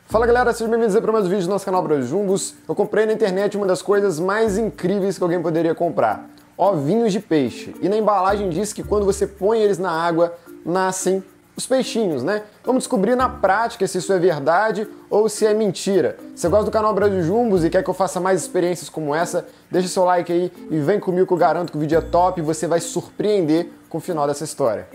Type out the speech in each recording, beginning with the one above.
Fala galera, sejam bem-vindos para mais um vídeo do nosso canal Brajumbos. Eu comprei na internet uma das coisas mais incríveis que alguém poderia comprar: ovinhos de peixe. E na embalagem diz que quando você põe eles na água, nascem os peixinhos, né? Vamos descobrir na prática se isso é verdade ou se é mentira. Se você gosta do canal Brajumbos e quer que eu faça mais experiências como essa, deixa seu like aí e vem comigo que eu garanto que o vídeo é top e você vai se surpreender com o final dessa história.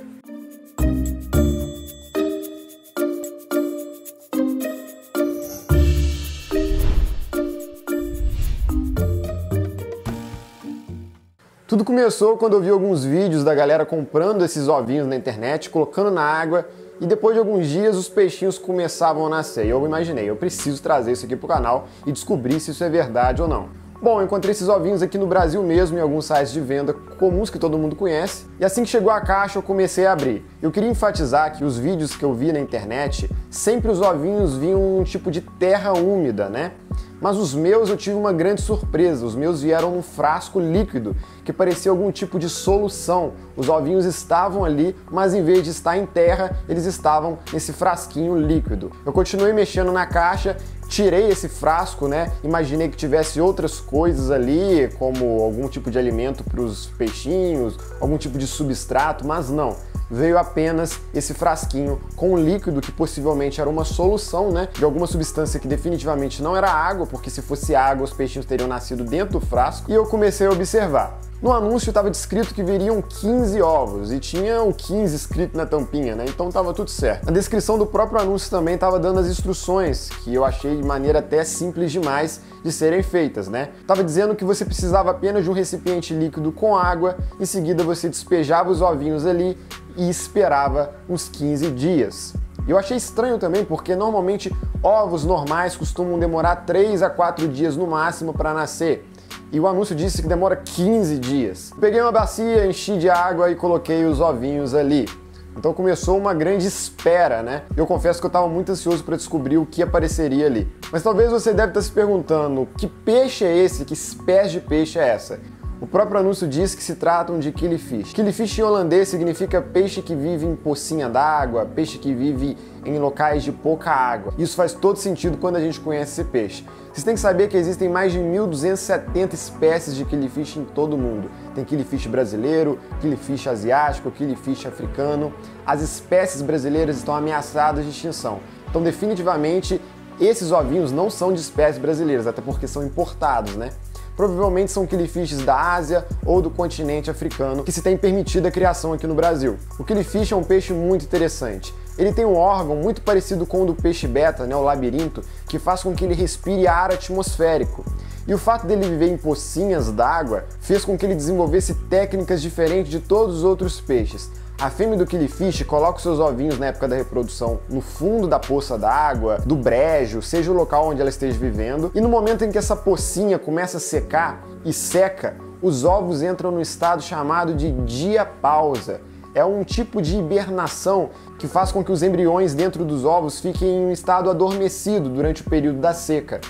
Tudo começou quando eu vi alguns vídeos da galera comprando esses ovinhos na internet, colocando na água e depois de alguns dias os peixinhos começavam a nascer. E eu imaginei, eu preciso trazer isso aqui pro canal e descobrir se isso é verdade ou não. Bom, eu encontrei esses ovinhos aqui no Brasil mesmo, em alguns sites de venda comuns que todo mundo conhece. E assim que chegou a caixa, eu comecei a abrir. Eu queria enfatizar que os vídeos que eu vi na internet, sempre os ovinhos vinham um tipo de terra úmida, né? Mas os meus eu tive uma grande surpresa. Os meus vieram num frasco líquido, que parecia algum tipo de solução. Os ovinhos estavam ali, mas em vez de estar em terra, eles estavam nesse frasquinho líquido. Eu continuei mexendo na caixa, tirei esse frasco, né? Imaginei que tivesse outras coisas ali, como algum tipo de alimento para os peixinhos, algum tipo de substrato, mas não. Veio apenas esse frasquinho com um líquido que possivelmente era uma solução, né, de alguma substância que definitivamente não era água, porque se fosse água os peixinhos teriam nascido dentro do frasco, e eu comecei a observar. No anúncio estava descrito que viriam 15 ovos e tinha o 15 escrito na tampinha, né? Então estava tudo certo. Na descrição do próprio anúncio também estava dando as instruções, que eu achei de maneira até simples demais de serem feitas, né? Tava dizendo que você precisava apenas de um recipiente líquido com água, em seguida você despejava os ovinhos ali e esperava uns 15 dias. Eu achei estranho também porque normalmente ovos normais costumam demorar 3 a 4 dias no máximo para nascer. E o anúncio disse que demora 15 dias. Peguei uma bacia, enchi de água e coloquei os ovinhos ali. Então começou uma grande espera, né? Eu confesso que eu estava muito ansioso para descobrir o que apareceria ali. Mas talvez você deve estar se perguntando: que peixe é esse? Que espécie de peixe é essa? O próprio anúncio diz que se tratam de killifish. Killifish em holandês significa peixe que vive em pocinha d'água, peixe que vive em locais de pouca água. Isso faz todo sentido quando a gente conhece esse peixe. Vocês têm que saber que existem mais de 1.270 espécies de killifish em todo o mundo. Tem killifish brasileiro, killifish asiático, killifish africano. As espécies brasileiras estão ameaçadas de extinção. Então, definitivamente, esses ovinhos não são de espécies brasileiras, até porque são importados, né? Provavelmente são killifishes da Ásia ou do continente africano que se tem permitido a criação aqui no Brasil. O killifish é um peixe muito interessante. Ele tem um órgão muito parecido com o do peixe beta, né, o labirinto, que faz com que ele respire ar atmosférico. E o fato dele viver em pocinhas d'água fez com que ele desenvolvesse técnicas diferentes de todos os outros peixes. A fêmea do killifish coloca os seus ovinhos na época da reprodução no fundo da poça d'água, do brejo, seja o local onde ela esteja vivendo, e no momento em que essa pocinha começa a secar e seca, os ovos entram no estado chamado de diapausa. É um tipo de hibernação que faz com que os embriões dentro dos ovos fiquem em um estado adormecido durante o período da seca.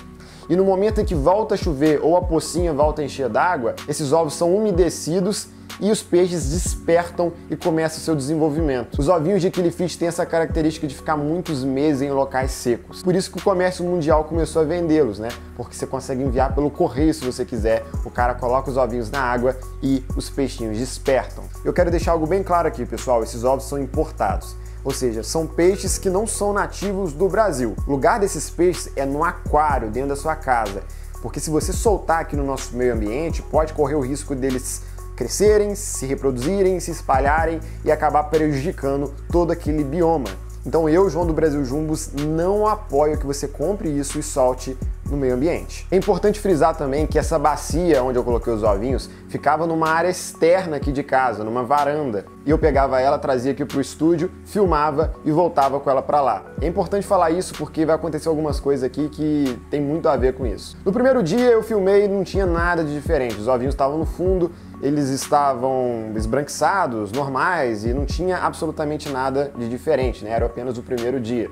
E no momento em que volta a chover ou a pocinha volta a encher d'água, esses ovos são umedecidos e os peixes despertam e começa o seu desenvolvimento. Os ovinhos de killifish têm essa característica de ficar muitos meses em locais secos. Por isso que o comércio mundial começou a vendê-los, né? Porque você consegue enviar pelo correio se você quiser. O cara coloca os ovinhos na água e os peixinhos despertam. Eu quero deixar algo bem claro aqui, pessoal. Esses ovos são importados. Ou seja, são peixes que não são nativos do Brasil. O lugar desses peixes é no aquário, dentro da sua casa. Porque se você soltar aqui no nosso meio ambiente, pode correr o risco deles crescerem, se reproduzirem, se espalharem e acabar prejudicando todo aquele bioma. Então eu, João do Brajumbos, não apoio que você compre isso e solte no meio ambiente. É importante frisar também que essa bacia onde eu coloquei os ovinhos ficava numa área externa aqui de casa, numa varanda. E eu pegava ela, trazia aqui pro estúdio, filmava e voltava com ela para lá. É importante falar isso porque vai acontecer algumas coisas aqui que tem muito a ver com isso. No primeiro dia eu filmei e não tinha nada de diferente. Os ovinhos estavam no fundo, eles estavam esbranquiçados, normais, e não tinha absolutamente nada de diferente, né? Era apenas o primeiro dia.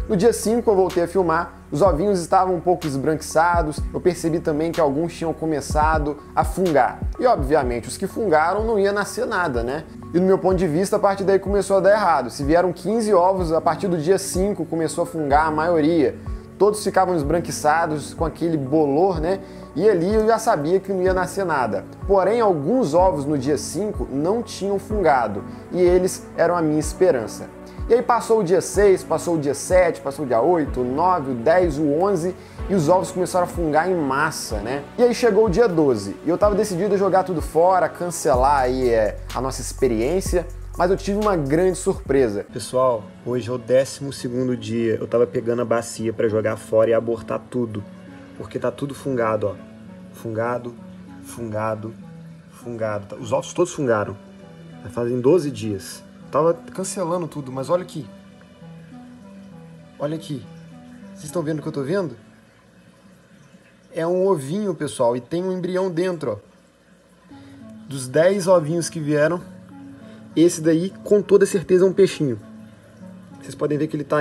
No dia 5 eu voltei a filmar, os ovinhos estavam um pouco esbranquiçados, eu percebi também que alguns tinham começado a fungar. E obviamente os que fungaram não ia nascer nada, né? E no meu ponto de vista, a partir daí começou a dar errado. Se vieram 15 ovos, a partir do dia 5 começou a fungar a maioria. todos ficavam esbranquiçados com aquele bolor, né? E ali eu já sabia que não ia nascer nada. Porém, alguns ovos no dia 5 não tinham fungado e eles eram a minha esperança. E aí passou o dia 6, passou o dia 7, passou o dia 8, o 9, o 10, o 11 e os ovos começaram a fungar em massa, né? E aí chegou o dia 12 e eu estava decidido a jogar tudo fora, cancelar aí a nossa experiência, mas eu tive uma grande surpresa. Pessoal, hoje é o 12º dia, eu tava pegando a bacia para jogar fora e abortar tudo, porque tá tudo fungado, ó. Fungado, fungado, fungado. Os ovos todos fungaram. Fazem 12 dias. Tava cancelando tudo, mas olha aqui. Olha aqui. Vocês estão vendo o que eu tô vendo? É um ovinho, pessoal, e tem um embrião dentro, ó. Dos 10 ovinhos que vieram, esse daí, com toda certeza, é um peixinho. Vocês podem ver que ele tá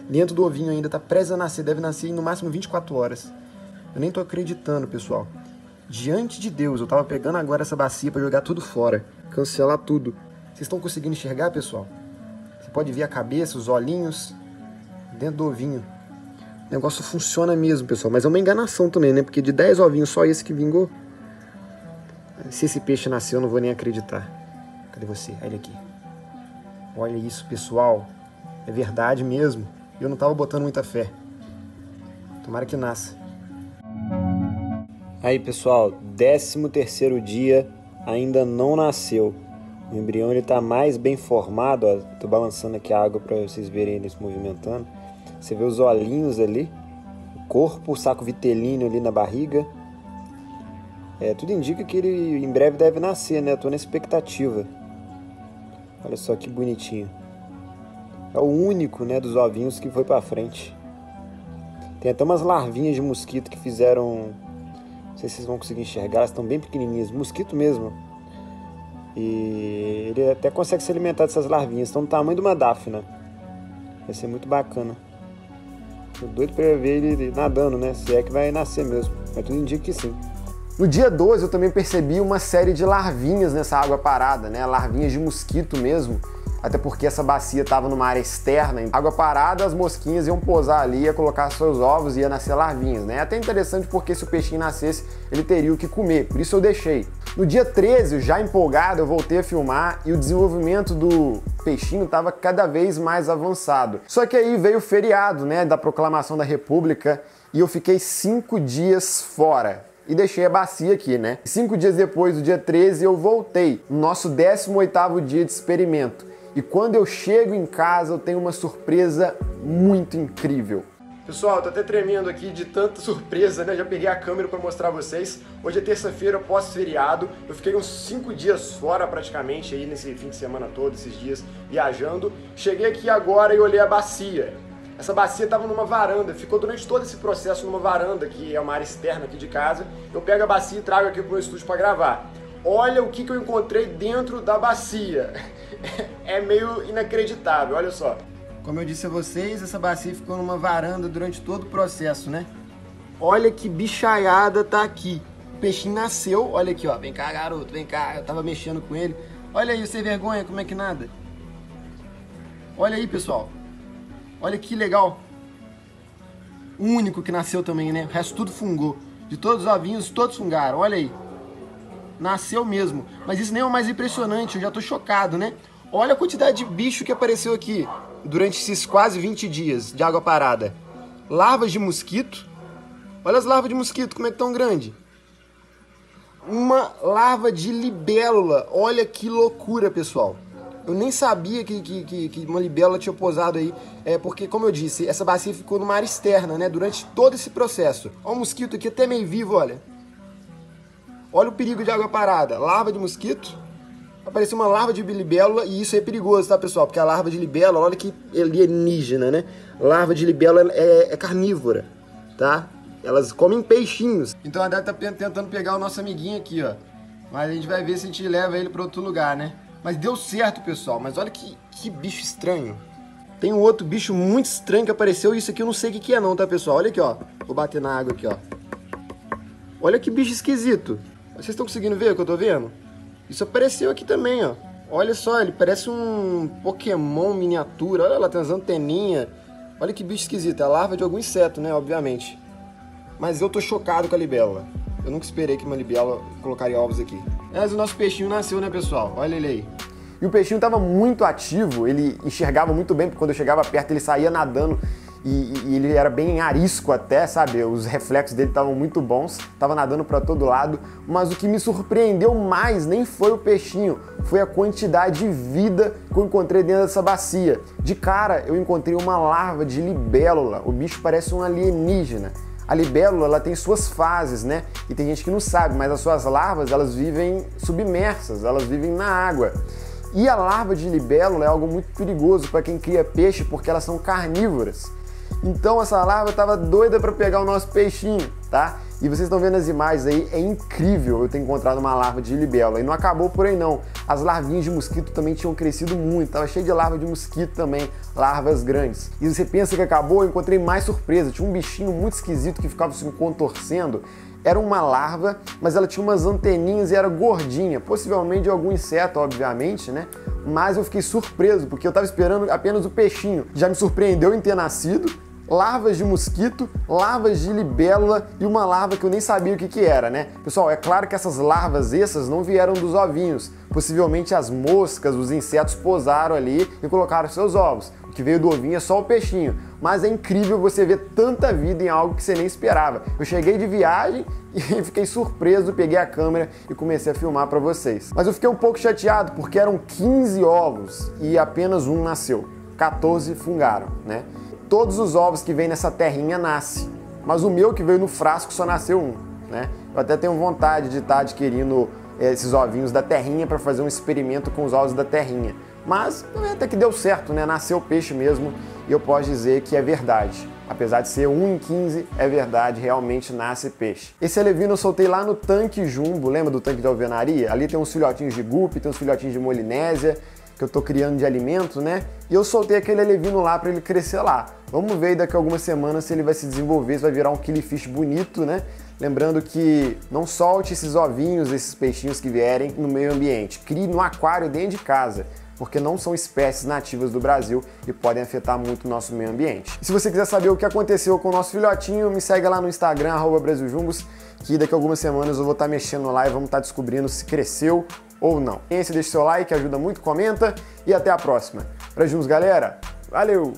dentro do ovinho ainda, tá prestes a nascer, deve nascer em no máximo 24 horas. Eu nem tô acreditando, pessoal. Diante de Deus, eu tava pegando agora essa bacia pra jogar tudo fora, cancelar tudo. Vocês estão conseguindo enxergar, pessoal? Você pode ver a cabeça, os olhinhos dentro do ovinho. O negócio funciona mesmo, pessoal, mas é uma enganação também, né? Porque de 10 ovinhos, só esse que vingou. Se esse peixe nasceu, eu não vou nem acreditar. Cadê você? Olha aqui. Olha isso, pessoal. É verdade mesmo. Eu não tava botando muita fé. Tomara que nasça. Aí, pessoal, 13º dia, ainda não nasceu. O embrião ele tá mais bem formado, ó. Tô balançando aqui a água para vocês verem ele se movimentando. Você vê os olhinhos ali, o corpo, o saco vitelíneo ali na barriga. Tudo indica que ele em breve deve nascer, né? Eu tô na expectativa. Olha só que bonitinho. É o único, né, dos ovinhos que foi para frente. Tem até umas larvinhas de mosquito que fizeram... Não sei se vocês vão conseguir enxergar, elas estão bem pequenininhas. Mosquito mesmo. E ele até consegue se alimentar dessas larvinhas. Estão do tamanho de uma dáfna. Vai ser muito bacana. Tô doido pra ver ele nadando, né? Se é que vai nascer mesmo. Mas tudo indica que sim. No dia 12 eu também percebi uma série de larvinhas nessa água parada, né? Larvinhas de mosquito mesmo. Até porque essa bacia estava numa área externa. Água parada, as mosquinhas iam pousar ali, ia colocar seus ovos e ia nascer larvinhas, né? É até interessante porque se o peixinho nascesse, ele teria o que comer. Por isso eu deixei. No dia 13, já empolgado, eu voltei a filmar e o desenvolvimento do peixinho estava cada vez mais avançado. Só que aí veio o feriado, né, da Proclamação da República e eu fiquei 5 dias fora. E deixei a bacia aqui, né? 5 dias depois, do dia 13, eu voltei, no nosso 18º dia de experimento. E quando eu chego em casa, eu tenho uma surpresa muito incrível. Pessoal, eu tô até tremendo aqui de tanta surpresa, né? Já peguei a câmera para mostrar a vocês. Hoje é terça-feira, pós-feriado. Eu fiquei uns 5 dias fora praticamente aí nesse fim de semana todo, esses dias viajando. Cheguei aqui agora e olhei a bacia. Essa bacia estava numa varanda, ficou durante todo esse processo numa varanda, que é uma área externa aqui de casa. Eu pego a bacia e trago aqui pro meu estúdio para gravar. Olha o que eu encontrei dentro da bacia. É meio inacreditável, olha só. Como eu disse a vocês, essa bacia ficou numa varanda durante todo o processo, né? Olha que bichaiada tá aqui. O peixinho nasceu, olha aqui, ó. Vem cá, garoto, vem cá. Eu tava mexendo com ele. Olha aí, sem vergonha, como é que nada. Olha aí, pessoal. Olha que legal. O único que nasceu também, né? O resto tudo fungou. De todos os ovinhos, todos fungaram, olha aí. Nasceu mesmo. Mas isso nem é o mais impressionante, eu já tô chocado, né? Olha a quantidade de bicho que apareceu aqui durante esses quase 20 dias de água parada. Larvas de mosquito. Olha as larvas de mosquito, como é que tão grande. Uma larva de libélula. Olha que loucura, pessoal. Eu nem sabia que uma libélula tinha pousado aí. Porque, como eu disse, essa bacia ficou numa área externa, né? Durante todo esse processo. Olha o mosquito aqui, até meio vivo, olha. Olha o perigo de água parada. Larva de mosquito. Apareceu uma larva de libélula e isso é perigoso, tá, pessoal? Porque a larva de libélula, olha que alienígena, né? Larva de libélula é carnívora, tá? Elas comem peixinhos. Então a Débora tá tentando pegar o nosso amiguinho aqui, ó. Mas a gente vai ver se a gente leva ele para outro lugar, né? Mas deu certo, pessoal. Mas olha que bicho estranho. Tem um outro bicho muito estranho que apareceu. Isso aqui eu não sei o que é não, tá, pessoal? Olha aqui, ó. Vou bater na água aqui, ó. Olha que bicho esquisito. Vocês estão conseguindo ver o que eu tô vendo? Isso apareceu aqui também, ó. Olha só, ele parece um Pokémon miniatura. Olha lá, tem umas anteninhas. Olha que bicho esquisito, é a larva de algum inseto, né, obviamente. Mas eu tô chocado com a libélula. Eu nunca esperei que uma libélula colocaria ovos aqui. Mas o nosso peixinho nasceu, né, pessoal? Olha ele aí. E o peixinho estava muito ativo, ele enxergava muito bem, porque quando eu chegava perto ele saía nadando e ele era bem arisco até, sabe? Os reflexos dele estavam muito bons, estava nadando para todo lado. Mas o que me surpreendeu mais nem foi o peixinho, foi a quantidade de vida que eu encontrei dentro dessa bacia. De cara, eu encontrei uma larva de libélula, o bicho parece um alienígena. A libélula, ela tem suas fases, né? E tem gente que não sabe, mas as suas larvas, elas vivem submersas, elas vivem na água. E a larva de libélula é algo muito perigoso para quem cria peixe, porque elas são carnívoras. Então essa larva estava doida para pegar o nosso peixinho, tá? E vocês estão vendo as imagens aí, é incrível eu ter encontrado uma larva de libélula. E não acabou por aí não, as larvinhas de mosquito também tinham crescido muito, estava cheio de larva de mosquito também, larvas grandes. E você pensa que acabou, eu encontrei mais surpresa, tinha um bichinho muito esquisito que ficava se contorcendo. Era uma larva, mas ela tinha umas anteninhas e era gordinha, possivelmente de algum inseto, obviamente, né? Mas eu fiquei surpreso, porque eu estava esperando apenas o peixinho. Já me surpreendeu em ter nascido, larvas de mosquito, larvas de libélula e uma larva que eu nem sabia o que era, né? Pessoal, é claro que essas larvas não vieram dos ovinhos. Possivelmente as moscas, os insetos posaram ali e colocaram seus ovos. O que veio do ovinho é só o peixinho. Mas é incrível você ver tanta vida em algo que você nem esperava. Eu cheguei de viagem e fiquei surpreso, peguei a câmera e comecei a filmar para vocês. Mas eu fiquei um pouco chateado porque eram 15 ovos e apenas um nasceu. 14 fungaram, né? Todos os ovos que vêm nessa terrinha nascem, mas o meu que veio no frasco só nasceu um, né? Eu até tenho vontade de estar adquirindo esses ovinhos da terrinha para fazer um experimento com os ovos da terrinha. Mas até que deu certo, né? Nasceu peixe mesmo e eu posso dizer que é verdade. Apesar de ser 1 em 15, é verdade, realmente nasce peixe. Esse alevino eu soltei lá no tanque jumbo, lembra do tanque de alvenaria? Ali tem uns filhotinhos de guppy, tem uns filhotinhos de molinésia, que eu tô criando de alimento, né? E eu soltei aquele alevino lá para ele crescer lá. Vamos ver daqui a algumas semanas se ele vai se desenvolver, se vai virar um killifish bonito, né? Lembrando que não solte esses ovinhos, esses peixinhos que vierem no meio ambiente. Crie no aquário dentro de casa, porque não são espécies nativas do Brasil e podem afetar muito o nosso meio ambiente. E se você quiser saber o que aconteceu com o nosso filhotinho, me segue lá no Instagram, @BrasilJumbos, que daqui a algumas semanas eu vou estar mexendo lá e vamos estar descobrindo se cresceu ou não. Deixa seu like, ajuda muito, comenta e até a próxima. Brajumbos, galera! Valeu!